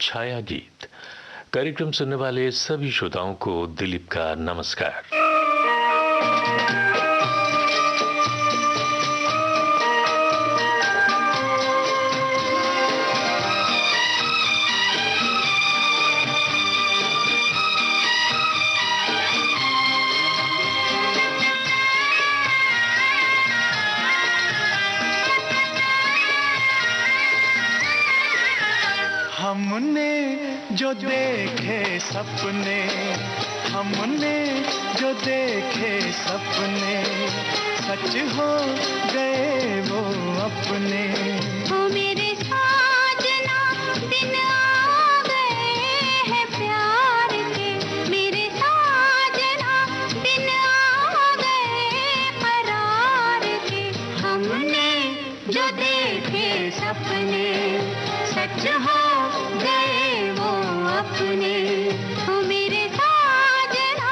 छाया गीत। कार्यक्रम सुनने वाले सभी श्रोताओं को दिलीप का नमस्कार। हमने जो देखे सपने, हमने जो देखे सपने, सच हो गए वो अपने। ओ मेरे साजना दिन आ गए हैं प्यार के, मेरे साजना दिन आ गए करार के। हमने जो देखे सपने, सच हो गए वो अपने। ओ मेरे साजना।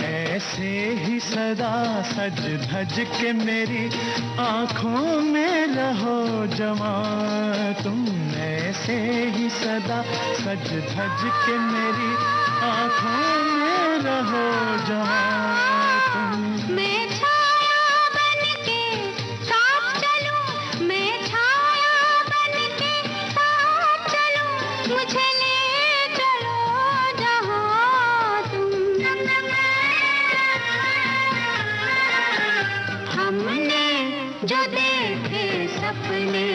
ऐसे ही सदा सज धज के मेरी आँखों में रहो जमा तुम। ऐसे ही सदा सज धज के मेरी आँखों में रहो जमा तुम। मैं छाया बनके साथ चलूं, मैं छाया बनके साथ चलूं, मुझे ले चलो जहां तुम। हमने जो देखे सपने,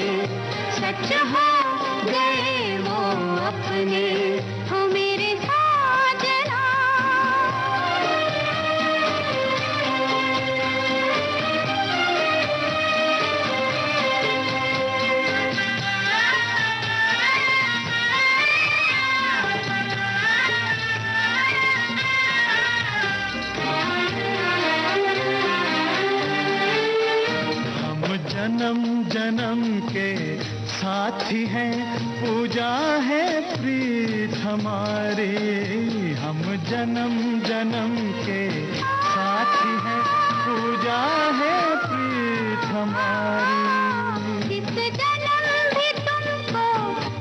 सच हो गए वो अपने। हो मेरे साजना। जन्म जन्म के साथी हैं, पूजा है प्रीत हमारी। हम जन्म जन्म के साथी हैं, पूजा है प्रीत हमारी। इस जन्म भी तुमको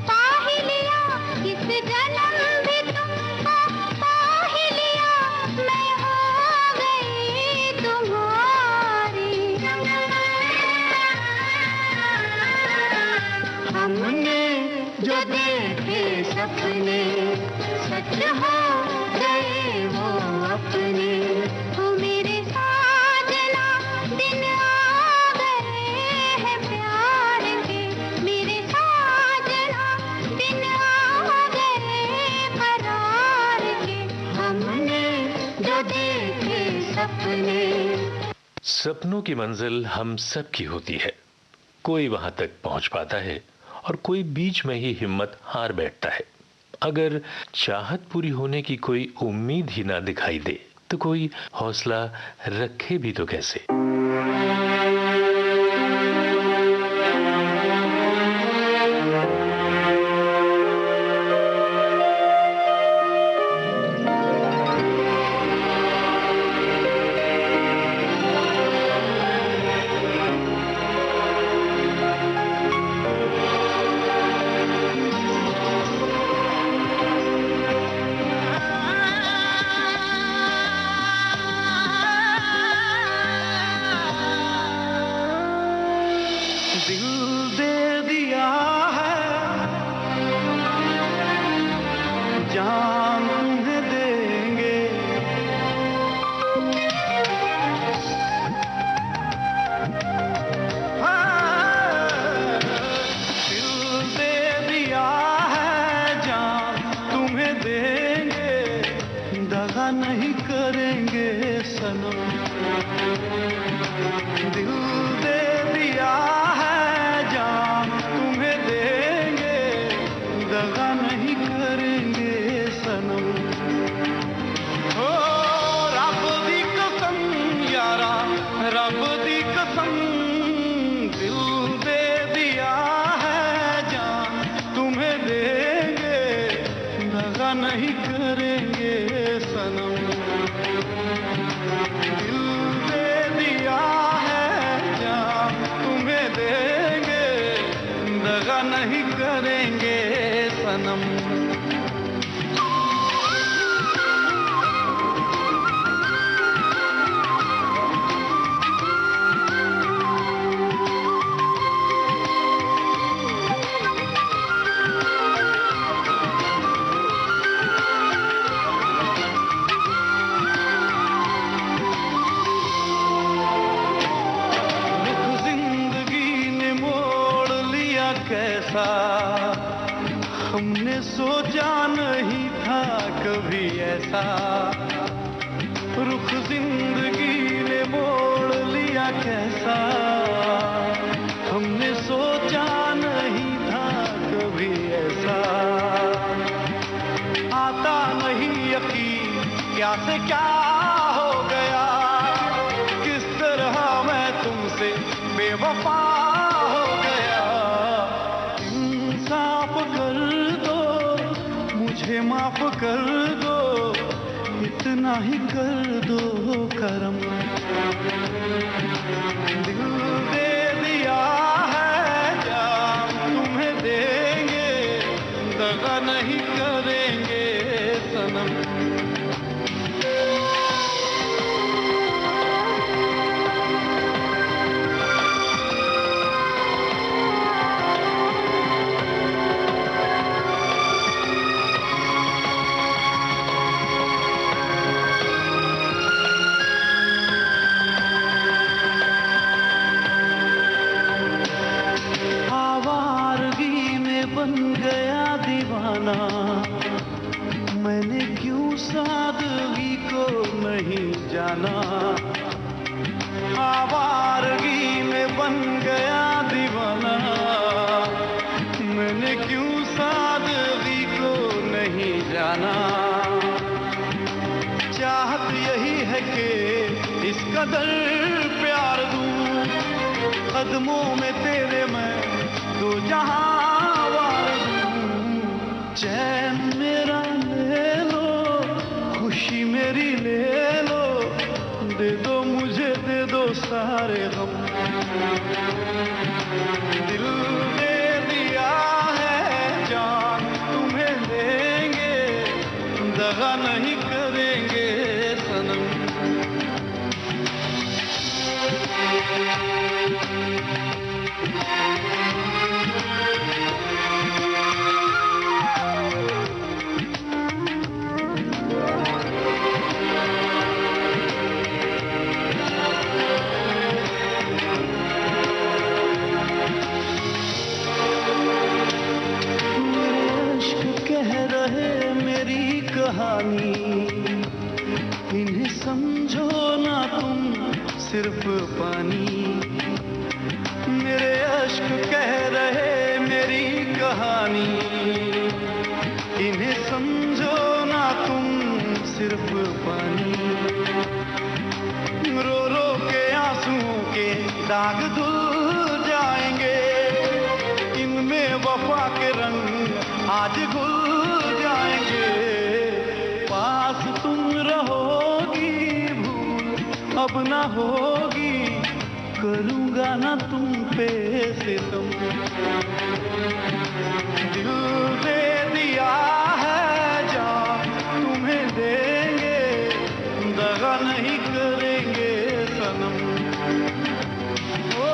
पा ही लिया, इस जन्म भी तुमको पा ही लिया, मैं हो गई तुम्हारी। हमने जो देखे सपने, सच हो गए वो अपने। हो मेरे साजना दिन आ गए हैं प्यार के, मेरे साजना दिन आ गए करार के। हमने जो देखे सपने। सपनों की मंजिल हम सब की होती है। कोई वहां तक पहुंच पाता है और कोई बीच में ही हिम्मत हार बैठता है। अगर चाहत पूरी होने की कोई उम्मीद ही ना दिखाई दे तो कोई हौसला रखे भी तो कैसे। नहीं करेंगे सनम, दिल दे दिया है नहीं करेंगे सनम। दिल दे दिया है जान तुम्हें देंगे, दगा नहीं करेंगे सनम। हमने सोचा नहीं था कभी ऐसा, रुख जिंदगी ने मोड़ लिया कैसा। हमने सोचा नहीं था कभी ऐसा, आता नहीं यकीन क्या से क्या हो गया, किस तरह मैं तुमसे बेवफा हो गया। इंसाफ कर दो, मुझे माफ कर दो, इतना ही कर दो करम। दिल दे दिया है जान तुम्हें देंगे, दगा नहीं करेंगे सनम। बन गया दीवाना, मैंने क्यों सादगी को नहीं जाना। आवारगी में बन गया दीवाना, मैंने क्यों सादगी को नहीं जाना। चाहत यही है कि इस कदर प्यार दूं, कदमों में तेरे मैं दो जहां चैन मेरा ले लो, खुशी मेरी ले लो, दे दो मुझे दे दो सारे गम। दिल दे दिया है जान तुम्हें देंगे, दगा नहीं करेंगे सनम। कहानी इन्हें समझो ना तुम सिर्फ पानी, मेरे अश्क कह रहे मेरी कहानी। इन्हें समझो ना तुम सिर्फ पानी, रो रो के आंसुओं के दाग धुल जाएंगे, इनमें वफा के रंग आज घुल जाएंगे। पास तुम रहोगी भूल अब ना होगी, करूंगा ना तुम पे सितम। दिल दे दिया है जान तुम्हें देंगे, दगा नहीं करेंगे सनम। ओ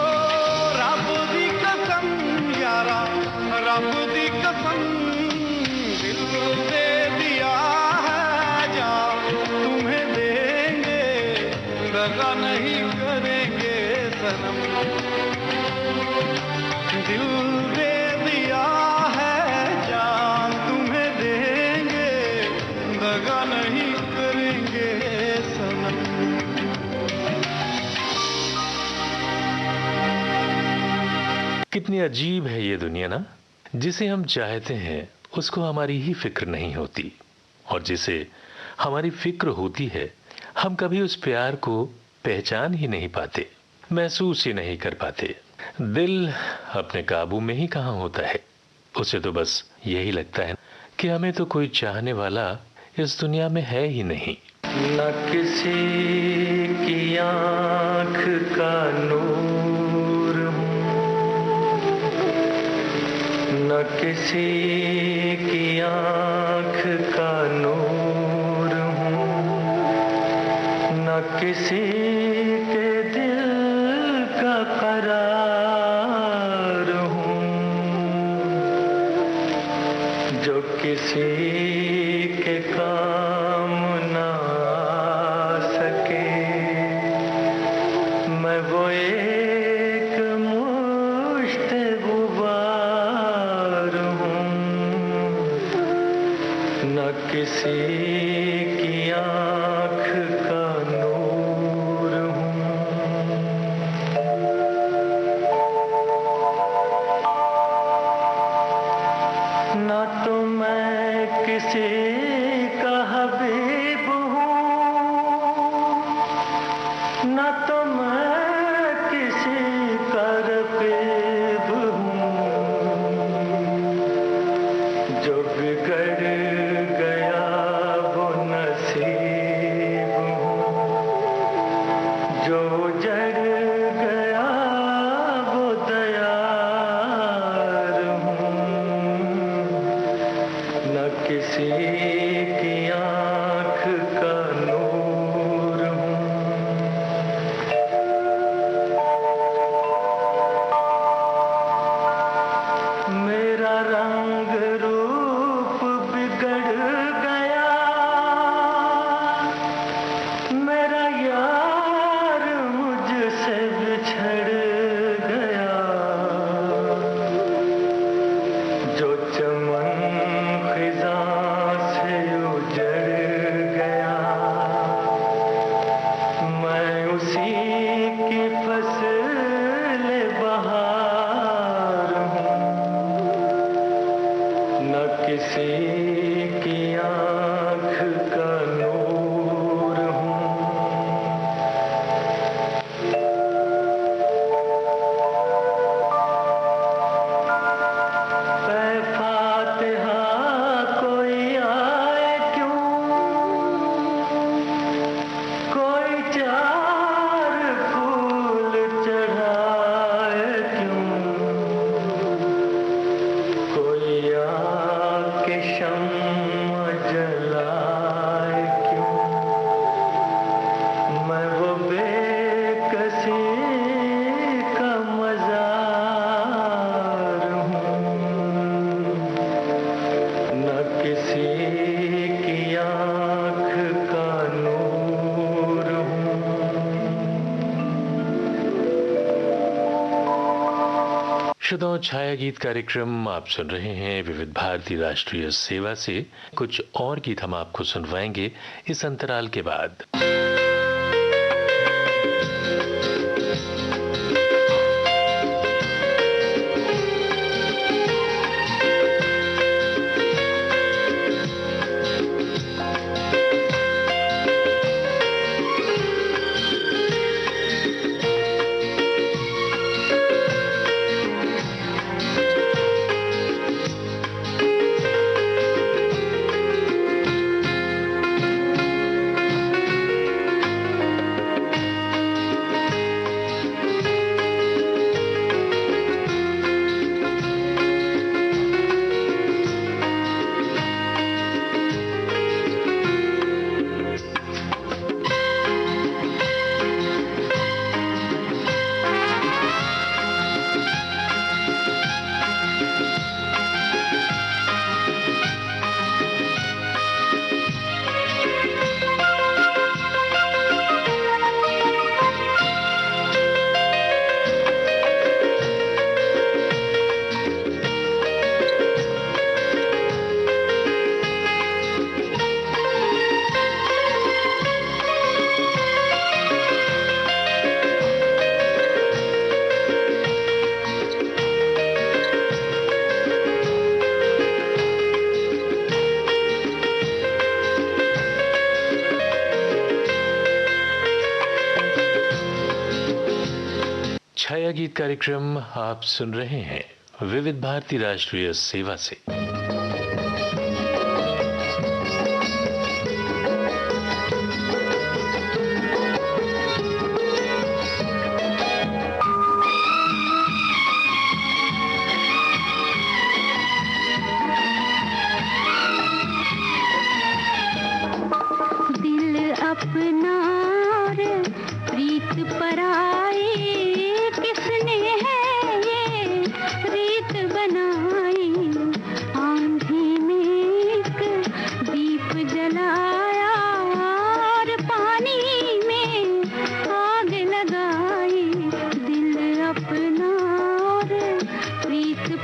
रब दी कसम यारा, रब दी कसम, दिल दे दिया दगा नहीं करेंगे सनम। दिल दे दिया है जान तुम्हें देंगे, दगा नहीं करेंगे सनम। कितनी अजीब है ये दुनिया ना, जिसे हम चाहते हैं उसको हमारी ही फिक्र नहीं होती, और जिसे हमारी फिक्र होती है हम कभी उस प्यार को पहचान ही नहीं पाते, महसूस ही नहीं कर पाते। दिल अपने काबू में ही कहाँ होता है, उसे तो बस यही लगता है कि हमें तो कोई चाहने वाला इस दुनिया में है ही नहीं। न किसी की आँख का नूर हूँ, न किसी की आँख का नूर हूँ, न किसी के दिल का करार हूँ, जो किसी के काम ना आ सके। मैं वो एक मुश्त गुबार हूँ, न किसी की आँख का नूर हूँ। ना तो मैं किसी का हबीब हूँ, ना तो मैं किसी का रकीब हूँ। जो बिगड़ गया वो नसीब हूँ, जो जड़ गया वो दयार हूँ, न किसी की आँख का नूर हूँ। मेरा रंग रूप बिगड़ गया, मेरा यार मुझसे बिछड़ गया। जो चमन खिज़ां से उजड़ गया, मैं उसी की फसल बहार हूँ, न किसी की आँख का नूर हूँ। ऐ फातिहा कोई आए क्यों, कोई चार फूल चढ़ाए क्यों, कोई आके शम्मा जलाए क्यों। मैं वो बेकसी का मज़ार हूँ, न किसी की आँख का नूर हूँ। श्रोताओं, छाया गीत कार्यक्रम आप सुन रहे हैं विविध भारती राष्ट्रीय सेवा से। कुछ और गीत हम आपको सुनवाएंगे इस अंतराल के बाद। छाया गीत कार्यक्रम आप सुन रहे हैं विविध भारती राष्ट्रीय सेवा से।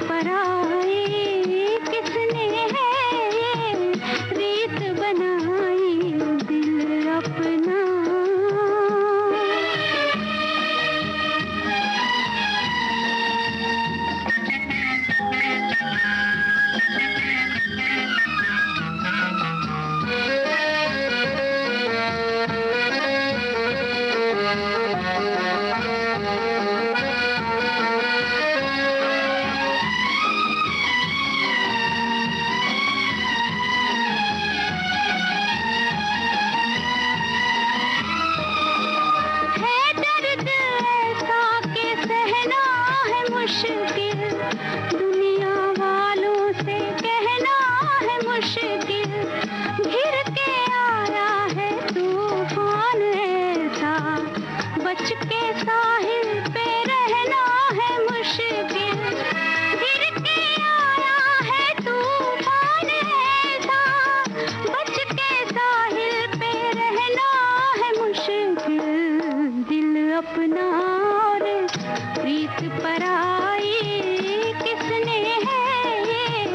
पराई किसने है ये रीत बनाई दिल अपना। है दर्द ऐसा कि सहना है मुश्किल, दुनिया वालों से कहना है मुश्किल, घिर के आया है तूफान ऐसा, बच के साहिल पे रहना है मुश्किल, घिर के आया है तूफान ऐसा, बच के साहिल पे रहना है मुश्किल, दिल अपना और प्रीत पराई किसने है ये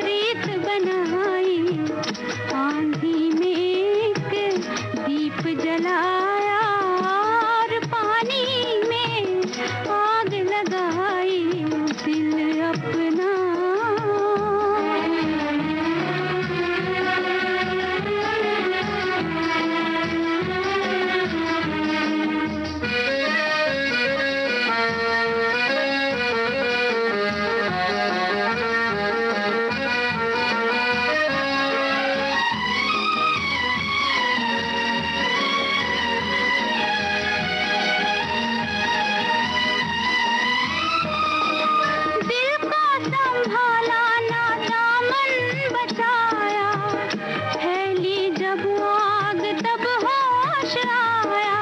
रीत बनाई। आंधी में एक दीप जलाया और पानी में आग लगाई दिल अपना। दिल को संभाला ना दामन बचाया, फैली जब आग तब होश आया,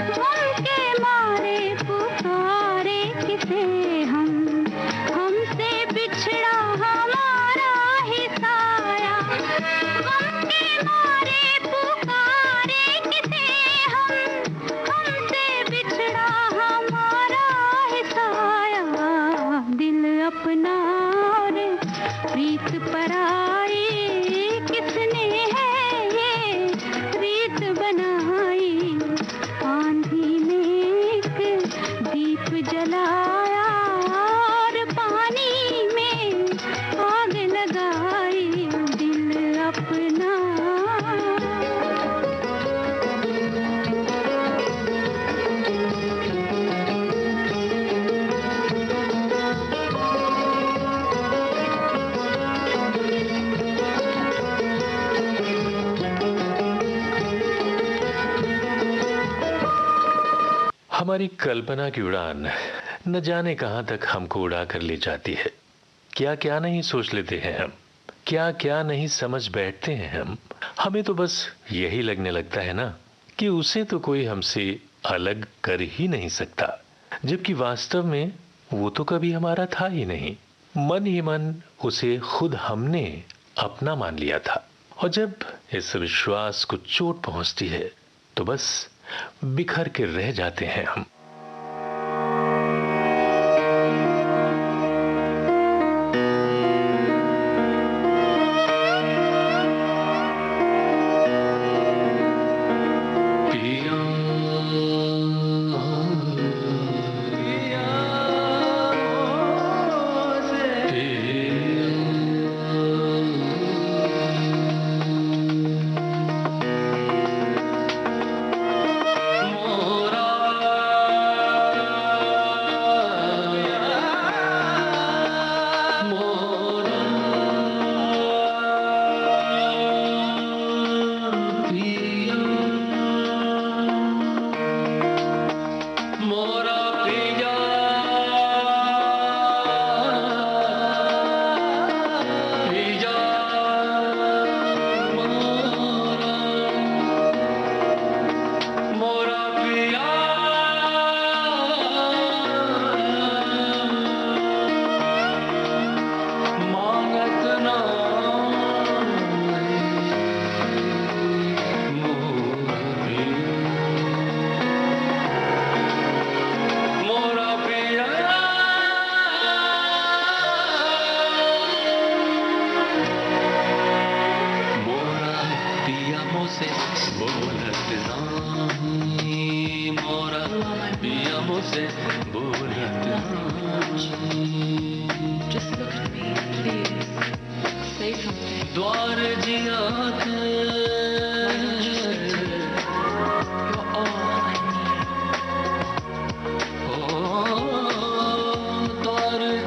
गम के मारे पुकारे किसे हम, हमसे बिछड़ा हमारा ही साया, गम के मारे पुकारे किसे हम, हमसे बिछड़ा हमारा ही साया, दिल अपना और प्रीत पराई किसने है ये रीत बनाई। आंधी में एक दीप जलाया और पानी में आग लगाई दिल अपना। हमारी कल्पना की उड़ान न जाने कहां तक हमको उड़ा कर ले जाती है। क्या क्या नहीं सोच लेते हैं हम, क्या क्या नहीं समझ बैठते हैं हम। हमें तो बस यही लगने लगता है ना कि उसे तो कोई हमसे अलग कर ही नहीं सकता, जबकि वास्तव में वो तो कभी हमारा था ही नहीं। मन ही मन उसे खुद हमने अपना मान लिया था, और जब इस विश्वास को चोट पहुंचती है तो बस बिखर के रह जाते हैं हम। मोरा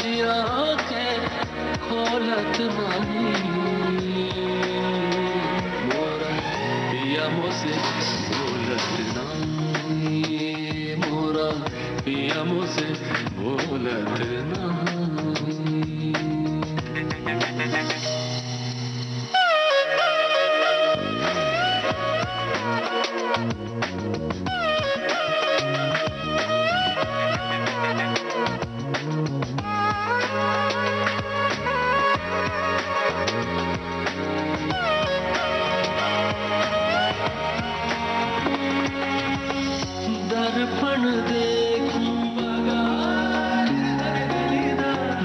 जिया के खोलत नहीं मोरा पिया मुझसे बोलत नहीं मोरा पिया मुझसे बोलत नहीं दर्पण देखूं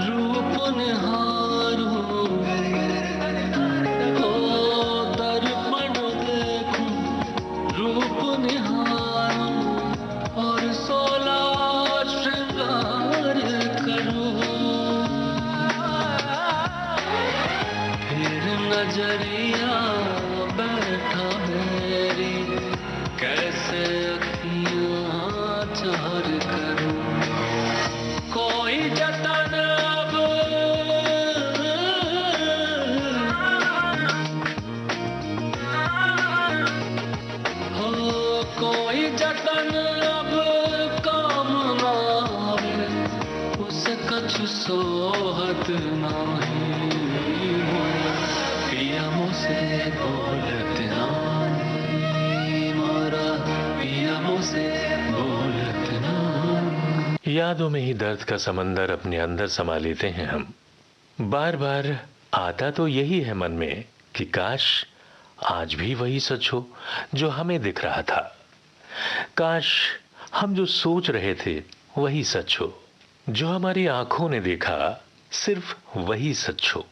रूप निहारूं ओ दर्पण देखूं रूप निहारूं और 16 श्रृंगार करूं फिर नजरिया बैठा मेरी कैसे चार करूं कोई जतन अब हो कोई जतन अब काम ना आवे उसे कछु सोहत नहीं मोरा पिया मुझसे बोलत नहीं मोरा पिया मुझसे यादों में ही दर्द का समंदर अपने अंदर समा लेते हैं हम। बार बार आता तो यही है मन में कि काश आज भी वही सच हो जो हमें दिख रहा था, काश हम जो सोच रहे थे वही सच हो, जो हमारी आंखों ने देखा सिर्फ वही सच हो।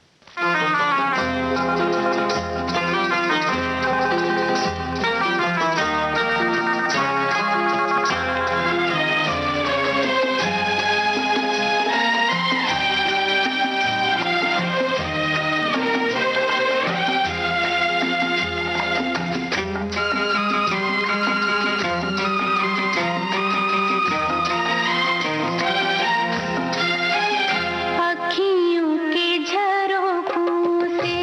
अखियों के झरोखों से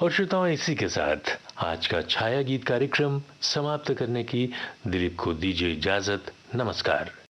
और श्रोताओं, इसी के साथ आज का छाया गीत कार्यक्रम समाप्त करने की दिलीप को दीजिए इजाजत। नमस्कार।